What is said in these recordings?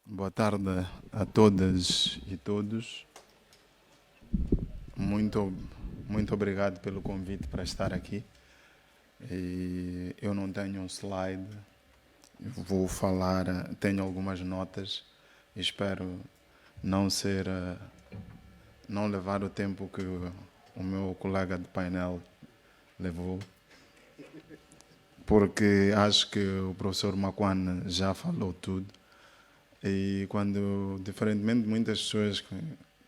Boa tarde a todas e todos. Muito obrigado pelo convite para estar aqui. Eu não tenho um slide, vou falar, tenho algumas notas. Espero não levar o tempo que o meu colega de painel levou, porque acho que o professor Makwan já falou tudo. E diferentemente de muitas pessoas que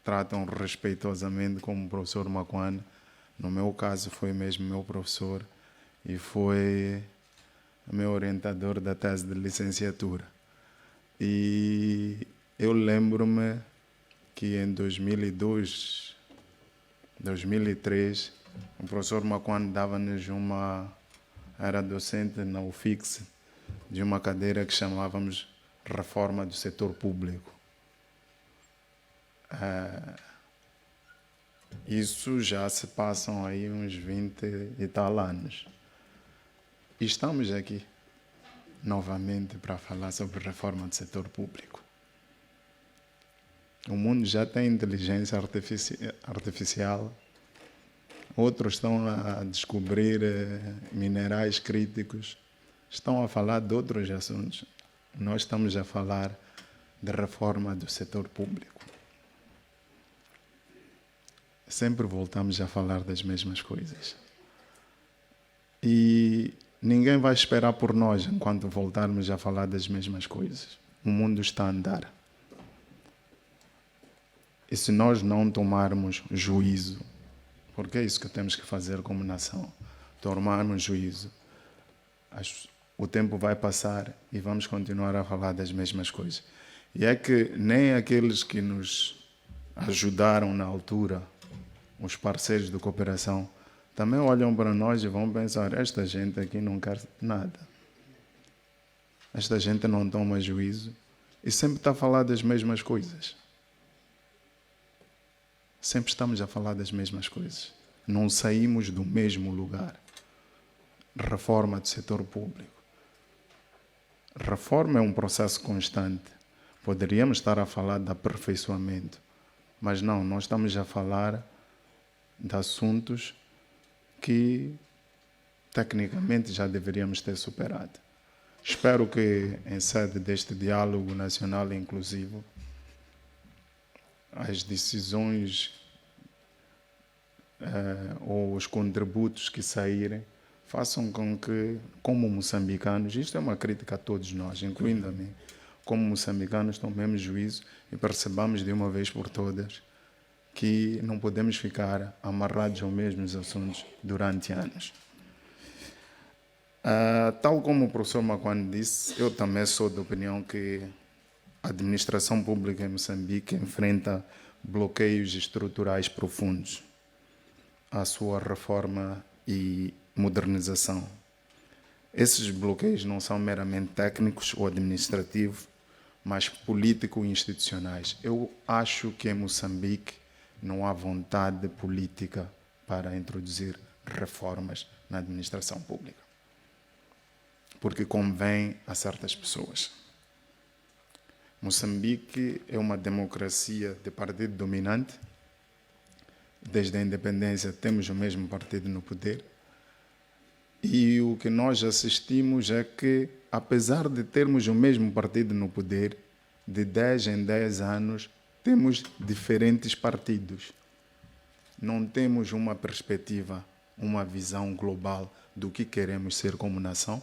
tratam respeitosamente como o professor Makwan, no meu caso foi mesmo meu professor e foi meu orientador da tese de licenciatura. E eu lembro-me que em 2002, 2003, o professor Makwan dava-nos era docente na UFIX, de uma cadeira que chamávamos Reforma do Setor Público. Isso já se passam aí uns 20 e tal anos. E estamos aqui novamente para falar sobre reforma do setor público. O mundo já tem inteligência artificial, outros estão a descobrir minerais críticos, estão a falar de outros assuntos. Nós estamos a falar de reforma do setor público. Sempre voltamos a falar das mesmas coisas. E ninguém vai esperar por nós enquanto voltarmos a falar das mesmas coisas. O mundo está a andar. E se nós não tomarmos juízo, porque é isso que temos que fazer como nação, tomarmos juízo, o tempo vai passar e vamos continuar a falar das mesmas coisas. E é que nem aqueles que nos ajudaram na altura, os parceiros de cooperação, também olham para nós e vão pensar, esta gente aqui não quer nada. Esta gente não toma juízo e sempre está a falar das mesmas coisas. Sempre estamos a falar das mesmas coisas. Não saímos do mesmo lugar. Reforma do setor público. Reforma é um processo constante. Poderíamos estar a falar de aperfeiçoamento, mas não, nós estamos a falar de assuntos que tecnicamente já deveríamos ter superado. Espero que em sede deste diálogo nacional inclusivo, as decisões ou os contributos que saírem façam com que, como moçambicanos, isto é uma crítica a todos nós, incluindo a mim, como moçambicanos tomemos juízo e percebamos de uma vez por todas que não podemos ficar amarrados aos mesmos assuntos durante anos. Tal como o professor Makwan disse, eu também sou da opinião que a administração pública em Moçambique enfrenta bloqueios estruturais profundos à sua reforma e modernização. Esses bloqueios não são meramente técnicos ou administrativos, mas político-institucionais. Eu acho que em Moçambique não há vontade política para introduzir reformas na administração pública, porque convém a certas pessoas. Moçambique é uma democracia de partido dominante. Desde a independência temos o mesmo partido no poder. E o que nós assistimos é que, apesar de termos o mesmo partido no poder, de 10 em 10 anos, temos diferentes partidos. Não temos uma perspectiva, uma visão global do que queremos ser como nação.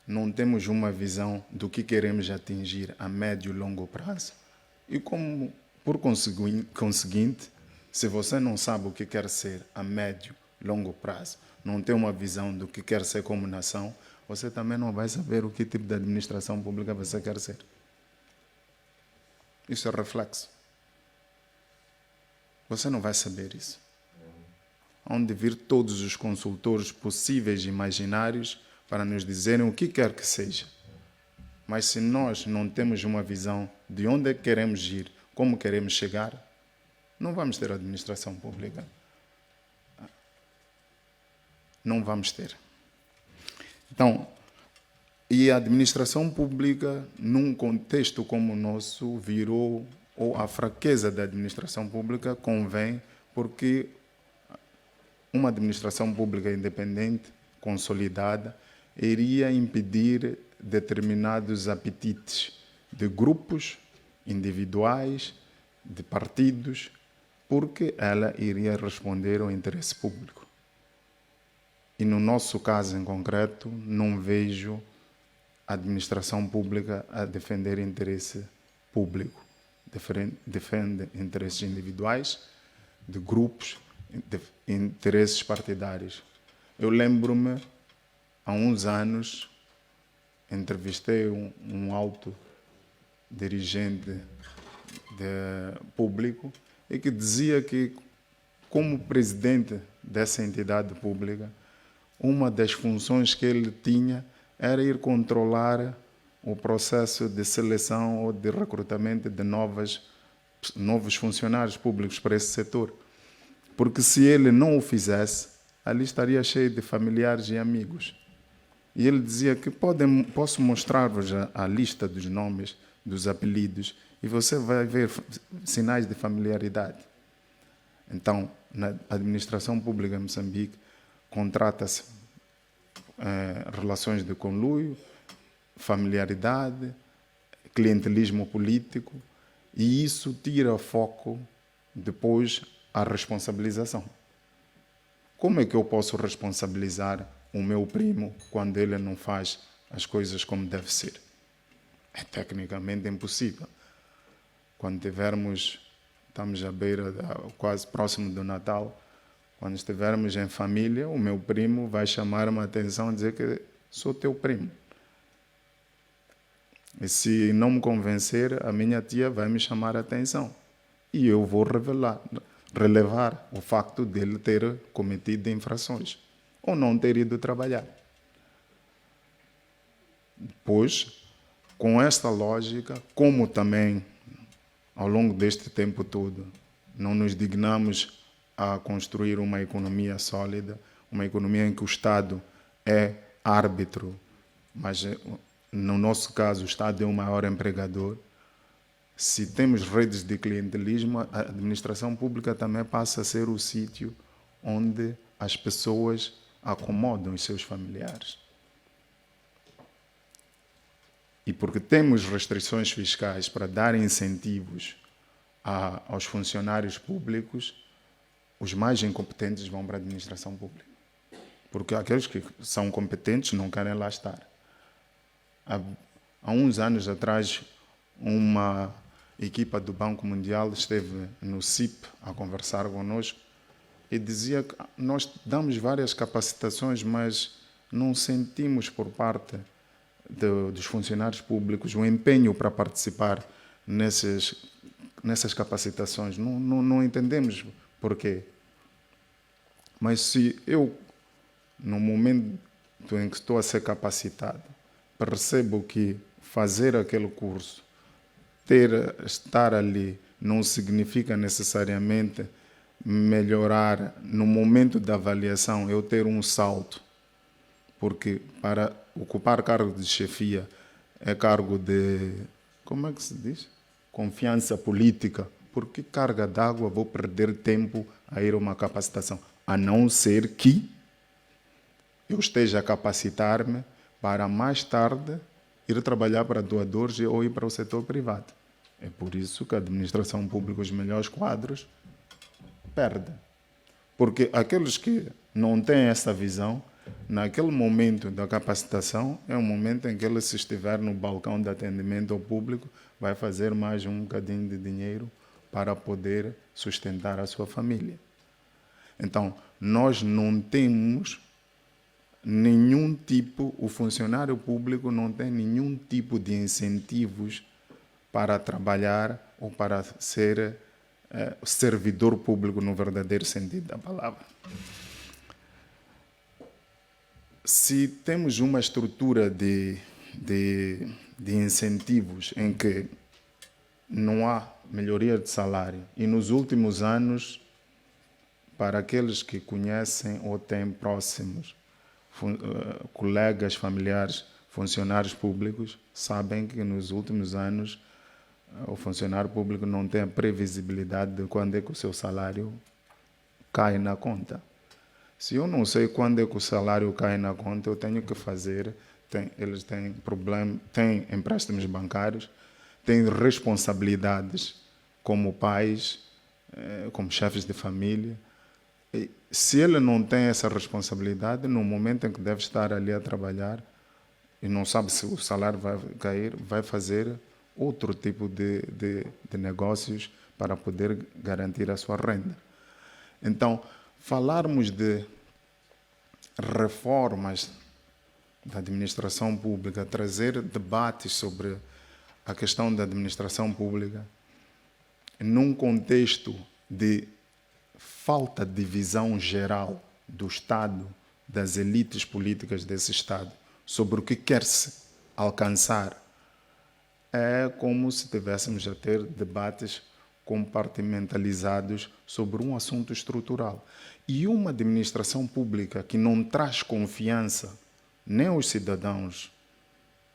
Não temos uma visão do que queremos atingir a médio e longo prazo. E como, por conseguinte, se você não sabe o que quer ser a médio e longo prazo, não tem uma visão do que quer ser como nação, você também não vai saber o que tipo de administração pública você quer ser. Isso é reflexo. Você não vai saber isso. Hão de vir todos os consultores possíveis e imaginários para nos dizerem o que quer que seja. Mas se nós não temos uma visão de onde é que queremos ir, como queremos chegar, não vamos ter administração pública. Não vamos ter. Então, E a administração pública, num contexto como o nosso, virou, ou a fraqueza da administração pública convém, porque uma administração pública independente, consolidada, iria impedir determinados apetites de grupos individuais, de partidos, porque ela iria responder ao interesse público. E no nosso caso em concreto, não vejo a administração pública a defender interesse público. Defende interesses individuais, de grupos, de interesses partidários. Eu lembro-me, há uns anos, entrevistei um alto dirigente público e que dizia que, como presidente dessa entidade pública, uma das funções que ele tinha era ir controlar o processo de seleção ou de recrutamento de novos funcionários públicos para esse setor. Porque se ele não o fizesse, ali estaria cheio de familiares e amigos. E ele dizia que posso mostrar-vos a lista dos nomes, dos apelidos, e você vai ver sinais de familiaridade. Então, na administração pública em Moçambique, contrata-se relações de conluio, familiaridade, clientelismo político, e isso tira foco depois à responsabilização. Como é que eu posso responsabilizar o meu primo quando ele não faz as coisas como deve ser? É tecnicamente impossível. Quando estamos à beira, quase próximo do Natal, quando estivermos em família, o meu primo vai chamar-me a atenção e dizer que sou teu primo. E se não me convencer, a minha tia vai me chamar a atenção. E eu vou relevar o facto dele ter cometido infrações ou não ter ido trabalhar. Pois, com esta lógica, como também ao longo deste tempo todo não nos dignamos a construir uma economia sólida, uma economia em que o Estado é árbitro, mas no nosso caso o Estado é o maior empregador. Se temos redes de clientelismo, a administração pública também passa a ser o sítio onde as pessoas acomodam os seus familiares. E porque temos restrições fiscais para dar incentivos aos funcionários públicos, os mais incompetentes vão para a administração pública. Porque aqueles que são competentes não querem lá estar. Há uns anos atrás, uma equipa do Banco Mundial esteve no CIP a conversar conosco e dizia que nós damos várias capacitações, mas não sentimos por parte dos funcionários públicos o empenho para participar nessas capacitações. Não entendemos porquê. Mas se eu, no momento em que estou a ser capacitado, percebo que fazer aquele curso, estar ali, não significa necessariamente melhorar no momento da avaliação, eu ter um salto. Porque para ocupar cargo de chefia é cargo de, como é que se diz? Confiança política. Por que carga d'água vou perder tempo a ir a uma capacitação? A não ser que eu esteja a capacitar-me para mais tarde ir trabalhar para doadores ou ir para o setor privado. É por isso que a administração pública, os melhores quadros, perde. Porque aqueles que não têm essa visão, naquele momento da capacitação, é um momento em que ele, se estiver no balcão de atendimento ao público, vai fazer mais um bocadinho de dinheiro para poder sustentar a sua família. Então, nós não temos nenhum tipo, o funcionário público não tem nenhum tipo de incentivos para trabalhar ou para ser servidor público no verdadeiro sentido da palavra. Se temos uma estrutura de incentivos em que não há melhoria de salário, e nos últimos anos, para aqueles que conhecem ou têm próximos colegas familiares funcionários públicos sabem que nos últimos anos o funcionário público não tem a previsibilidade de quando é que o seu salário cai na conta. Se eu não sei quando é que o salário cai na conta, eu tenho que fazer. Eles têm problema, têm empréstimos bancários, têm responsabilidades como pais, como chefes de família. E se ele não tem essa responsabilidade, no momento em que deve estar ali a trabalhar e não sabe se o salário vai cair, vai fazer outro tipo de negócios para poder garantir a sua renda. Então, falarmos de reformas da administração pública, trazer debates sobre a questão da administração pública, num contexto de falta de visão geral do Estado, das elites políticas desse Estado, sobre o que quer-se alcançar, é como se estivéssemos a ter debates compartimentalizados sobre um assunto estrutural. E uma administração pública que não traz confiança nem aos cidadãos,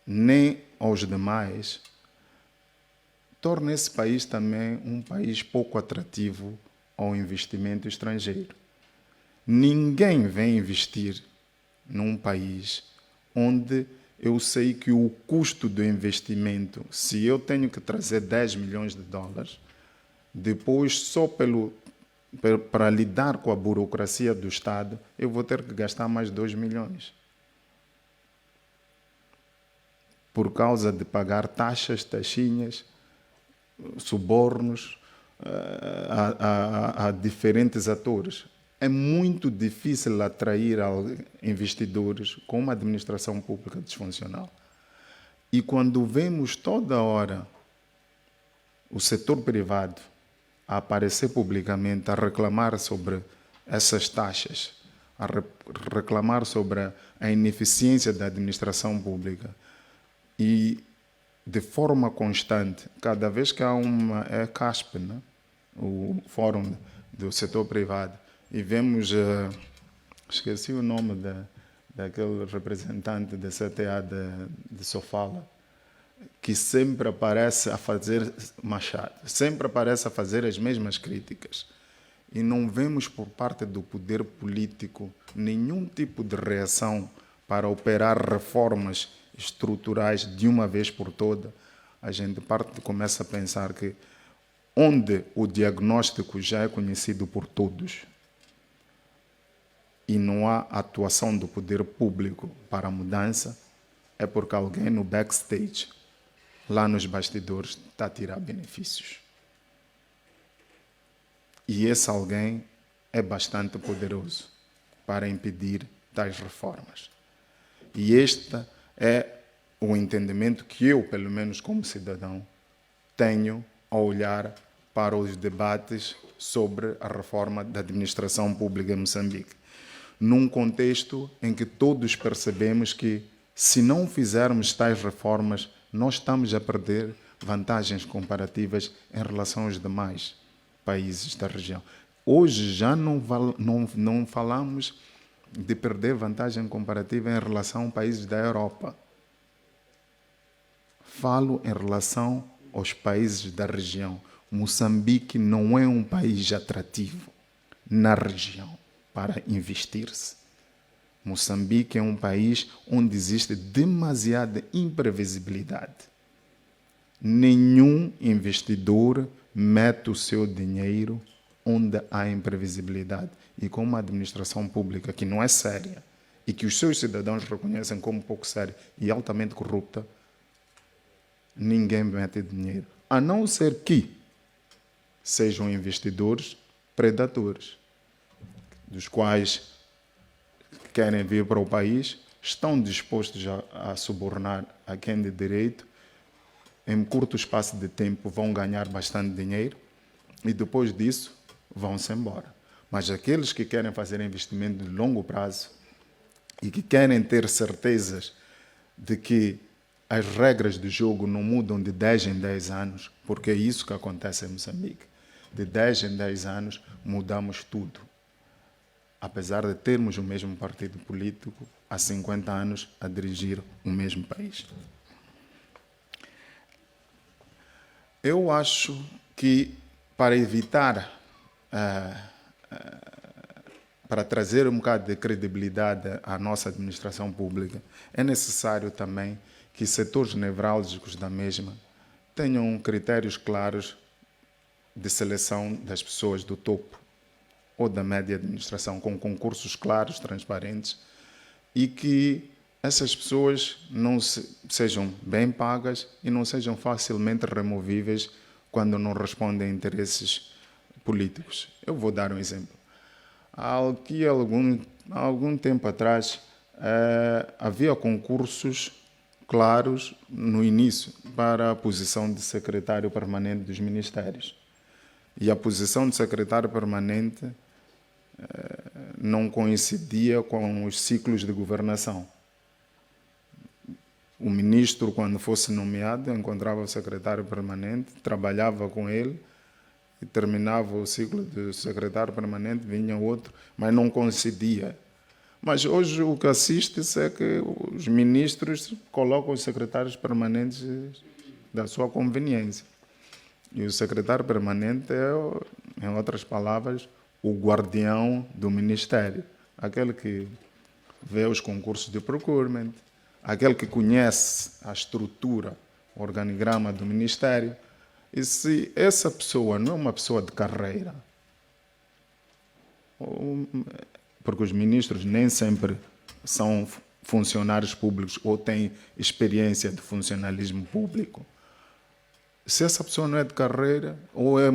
nem aos demais, torna esse país também um país pouco atrativo ao investimento estrangeiro. Ninguém vem investir num país onde eu sei que o custo do investimento, se eu tenho que trazer 10 milhões de dólares, depois só para lidar com a burocracia do Estado, eu vou ter que gastar mais 2 milhões. Por causa de pagar taxas, taxinhas, subornos a diferentes atores. É muito difícil atrair investidores com uma administração pública disfuncional. E quando vemos toda hora o setor privado a aparecer publicamente, a reclamar sobre essas taxas, a reclamar sobre a ineficiência da administração pública e de forma constante, cada vez que há é CASP, né? O Fórum do Setor Privado, e vemos, esqueci o nome daquele representante da CTA de Sofala, que sempre aparece a fazer Machado, sempre aparece a fazer as mesmas críticas. E não vemos por parte do poder político nenhum tipo de reação para operar reformas estruturais de uma vez por toda. A gente começa a pensar que onde o diagnóstico já é conhecido por todos e não há atuação do poder público para a mudança, é porque alguém no backstage, lá nos bastidores, está a tirar benefícios. E esse alguém é bastante poderoso para impedir tais reformas. E este é o entendimento que eu, pelo menos como cidadão, tenho a olhar para os debates sobre a reforma da administração pública em Moçambique. Num contexto em que todos percebemos que, se não fizermos tais reformas, nós estamos a perder vantagens comparativas em relação aos demais países da região. Hoje já não falamos de perder vantagem comparativa em relação a países da Europa. Falo em relação aos países da região. Moçambique não é um país atrativo na região para investir-se. Moçambique é um país onde existe demasiada imprevisibilidade. Nenhum investidor mete o seu dinheiro onde há imprevisibilidade. E com uma administração pública que não é séria e que os seus cidadãos reconhecem como pouco séria e altamente corrupta, ninguém mete dinheiro. A não ser que sejam investidores predadores, dos quais querem vir para o país, estão dispostos a subornar a quem de direito, em curto espaço de tempo vão ganhar bastante dinheiro e depois disso vão-se embora. Mas aqueles que querem fazer investimento de longo prazo e que querem ter certezas de que as regras do jogo não mudam de 10 em 10 anos, porque é isso que acontece em Moçambique. De 10 em 10 anos mudamos tudo. Apesar de termos o mesmo partido político, há 50 anos a dirigir o mesmo país. Eu acho que para evitar, para trazer um bocado de credibilidade à nossa administração pública, é necessário também que setores nevrálgicos da mesma tenham critérios claros de seleção das pessoas do topo ou da média administração, com concursos claros, transparentes, e que essas pessoas não sejam bem pagas e não sejam facilmente removíveis quando não respondem a interesses políticos. Eu vou dar um exemplo. Há algum tempo atrás, havia concursos claros no início para a posição de secretário permanente dos ministérios. E a posição de secretário permanente não coincidia com os ciclos de governação. O ministro, quando fosse nomeado, encontrava o secretário permanente, trabalhava com ele, e terminava o ciclo de secretário permanente, vinha outro, mas não coincidia. Mas hoje o que assiste-se é que os ministros colocam os secretários permanentes da sua conveniência. E o secretário permanente é, em outras palavras, o guardião do ministério, aquele que vê os concursos de procurement, aquele que conhece a estrutura, o organigrama do ministério. E se essa pessoa não é uma pessoa de carreira, porque os ministros nem sempre são funcionários públicos ou têm experiência de funcionalismo público, se essa pessoa não é de carreira ou é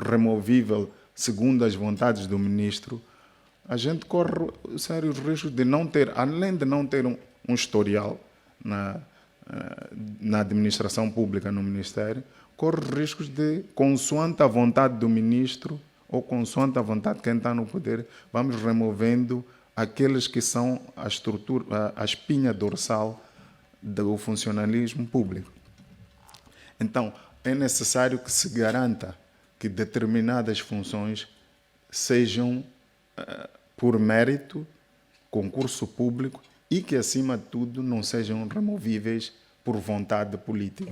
removível segundo as vontades do ministro, a gente corre sérios riscos de não ter, além de não ter um historial na administração pública, no Ministério, corre riscos de, consoante a vontade do ministro ou consoante a vontade de quem está no poder, vamos removendo aqueles que são a estrutura, a espinha dorsal do funcionalismo público. Então, é necessário que se garanta que determinadas funções sejam por mérito, concurso público, e que, acima de tudo, não sejam removíveis por vontade política.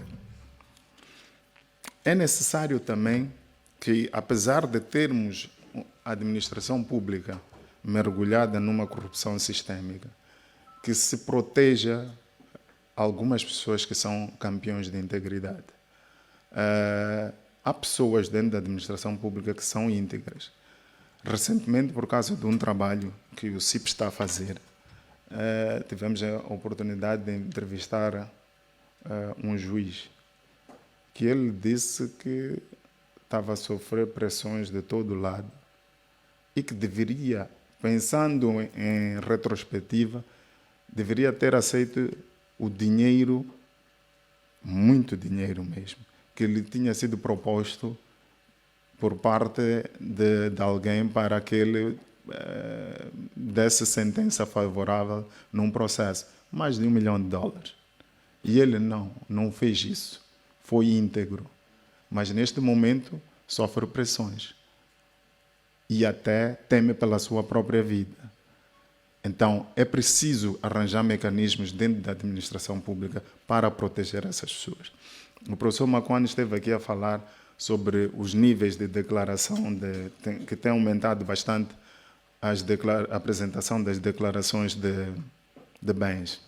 É necessário também que, apesar de termos a administração pública mergulhada numa corrupção sistémica, que se proteja algumas pessoas que são campeões de integridade. Há pessoas dentro da administração pública que são íntegras. Recentemente, por causa de um trabalho que o CIP está a fazer, tivemos a oportunidade de entrevistar um juiz, que ele disse que estava a sofrer pressões de todo lado e que deveria, pensando em retrospectiva, deveria ter aceito o dinheiro, muito dinheiro mesmo, que lhe tinha sido proposto por parte de alguém para que ele desse sentença favorável num processo, mais de $1 milhão. E ele não fez isso, foi íntegro. Mas neste momento sofre pressões e até teme pela sua própria vida. Então, é preciso arranjar mecanismos dentro da administração pública para proteger essas pessoas. O professor Makwani esteve aqui a falar sobre os níveis de declaração, que tem aumentado bastante a apresentação das declarações de bens.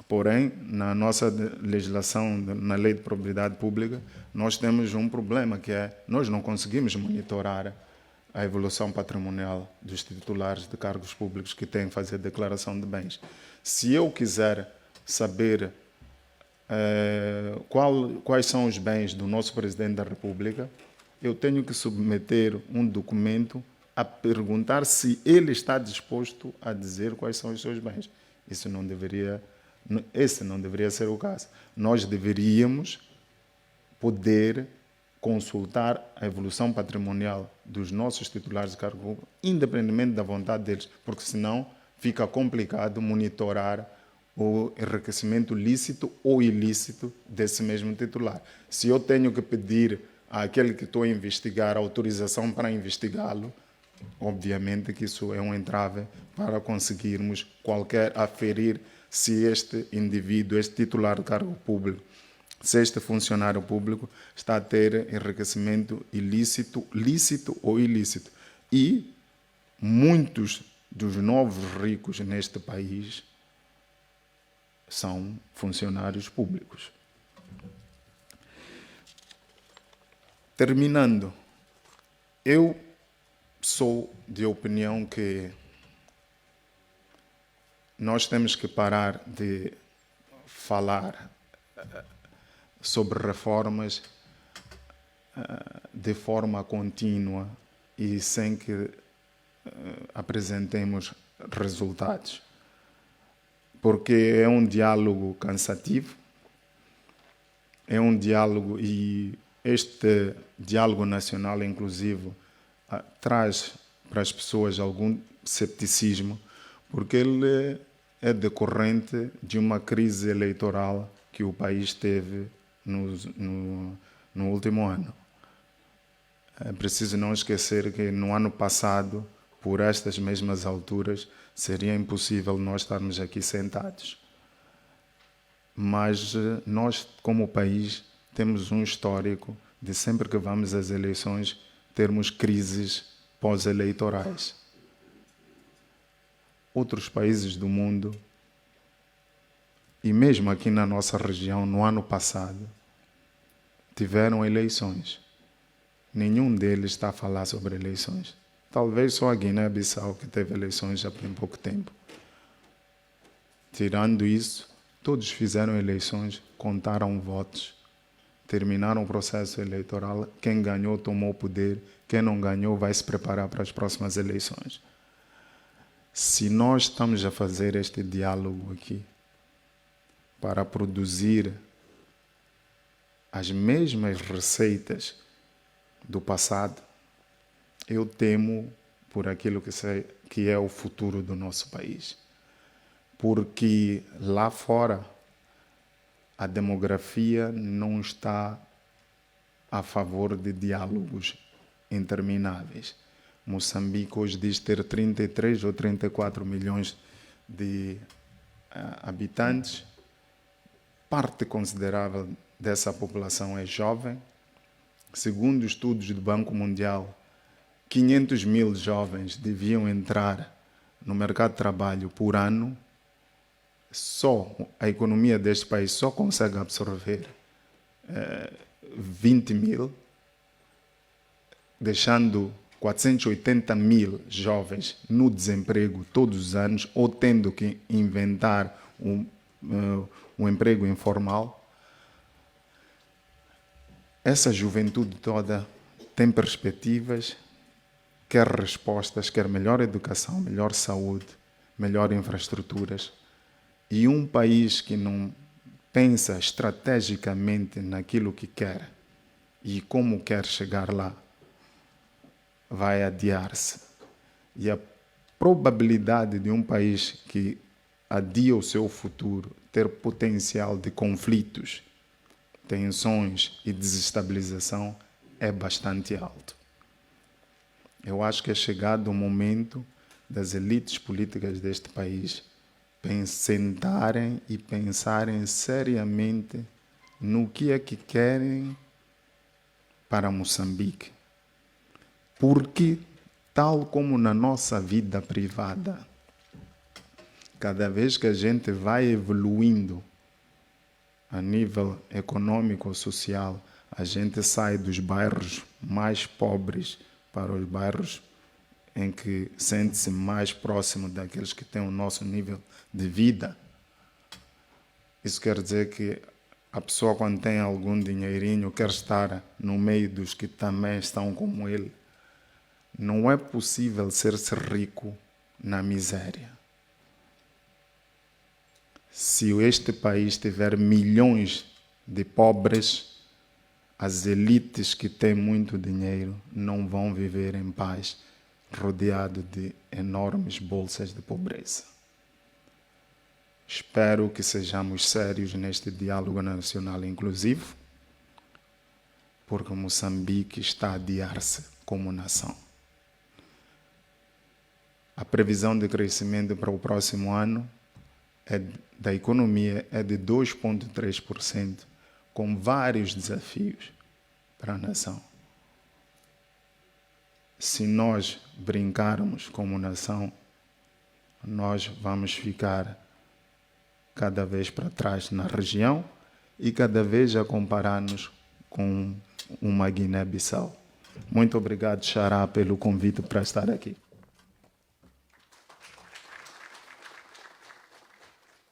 Porém, na nossa legislação, na lei de propriedade pública, nós temos um problema, que é nós não conseguimos monitorar a evolução patrimonial dos titulares de cargos públicos que têm que fazer declaração de bens. Se eu quiser saber quais são os bens do nosso Presidente da República, eu tenho que submeter um documento a perguntar se ele está disposto a dizer quais são os seus bens. Esse não deveria ser o caso. Nós deveríamos poder consultar a evolução patrimonial dos nossos titulares de cargo público, independentemente da vontade deles, porque senão fica complicado monitorar o enriquecimento lícito ou ilícito desse mesmo titular. Se eu tenho que pedir àquele que estou a investigar autorização para investigá-lo, Obviamente que isso é um entrave para conseguirmos aferir se este indivíduo, este titular de cargo público, se este funcionário público está a ter enriquecimento ilícito, lícito ou ilícito. E muitos dos novos ricos neste país são funcionários públicos. Terminando, eu sou de opinião que nós temos que parar de falar sobre reformas de forma contínua e sem que apresentemos resultados. Porque é um diálogo cansativo, é um diálogo, e este diálogo nacional inclusivo traz para as pessoas algum cepticismo, porque ele é decorrente de uma crise eleitoral que o país teve no último ano. É preciso não esquecer que no ano passado, por estas mesmas alturas, seria impossível nós estarmos aqui sentados. Mas nós, como país, temos um histórico de sempre que vamos às eleições termos crises pós-eleitorais. Outros países do mundo, e mesmo aqui na nossa região, no ano passado, tiveram eleições. Nenhum deles está a falar sobre eleições. Talvez só a Guiné-Bissau, que teve eleições já tem pouco tempo. Tirando isso, todos fizeram eleições, contaram votos, terminaram o processo eleitoral. Quem ganhou tomou o poder, quem não ganhou vai se preparar para as próximas eleições. Se nós estamos a fazer este diálogo aqui para produzir as mesmas receitas do passado, eu temo por aquilo que é o futuro do nosso país. Porque lá fora a demografia não está a favor de diálogos intermináveis. Moçambique hoje diz ter 33 ou 34 milhões de habitantes. Parte considerável dessa população é jovem. Segundo estudos do Banco Mundial, 500 mil jovens deviam entrar no mercado de trabalho por ano. Só a economia deste país só consegue absorver 20 mil, deixando 480 mil jovens no desemprego todos os anos, ou tendo que inventar um emprego informal. Essa juventude toda tem perspectivas, quer respostas, quer melhor educação, melhor saúde, melhor infraestruturas. E um país que não pensa estrategicamente naquilo que quer e como quer chegar lá, vai adiar-se. E a probabilidade de um país que adia o seu futuro ter potencial de conflitos, tensões e desestabilização é bastante alto. Eu acho que é chegado o momento das elites políticas deste país sentarem e pensarem seriamente no que é que querem para Moçambique. Porque, tal como na nossa vida privada, cada vez que a gente vai evoluindo a nível econômico ou social, a gente sai dos bairros mais pobres para os bairros em que sente-se mais próximo daqueles que têm o nosso nível de vida. Isso quer dizer que a pessoa, quando tem algum dinheirinho, quer estar no meio dos que também estão como ele. Não é possível ser-se rico na miséria. Se este país tiver milhões de pobres, as elites que têm muito dinheiro não vão viver em paz, rodeado de enormes bolsas de pobreza. Espero que sejamos sérios neste diálogo nacional inclusivo, porque Moçambique está a adiar-se como nação. A previsão de crescimento para o próximo ano da economia é de 2,3%, com vários desafios para a nação. Se nós brincarmos como nação, nós vamos ficar cada vez para trás na região e cada vez a comparar-nos com uma Guiné-Bissau. Muito obrigado, Xará, pelo convite para estar aqui.